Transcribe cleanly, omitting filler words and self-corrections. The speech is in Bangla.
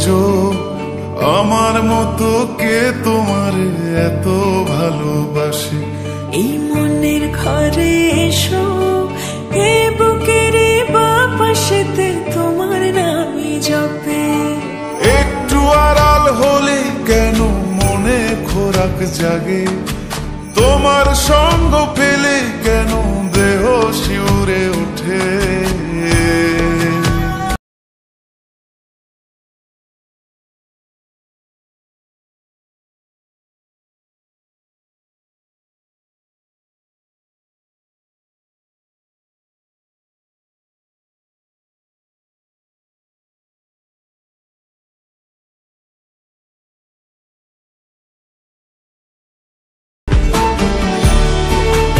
চোখ, আমার মতো কে তোমার এত ভালোবাসে। এই মনের ঘরে এসো, এ বুকের বাপাশেতে তোমার নামই জপে। একটু আড়াল হলে কেন মনে খোরাক জাগে, তোমার সঙ্গ পেলে কেন দেহ শিউরে ওঠে।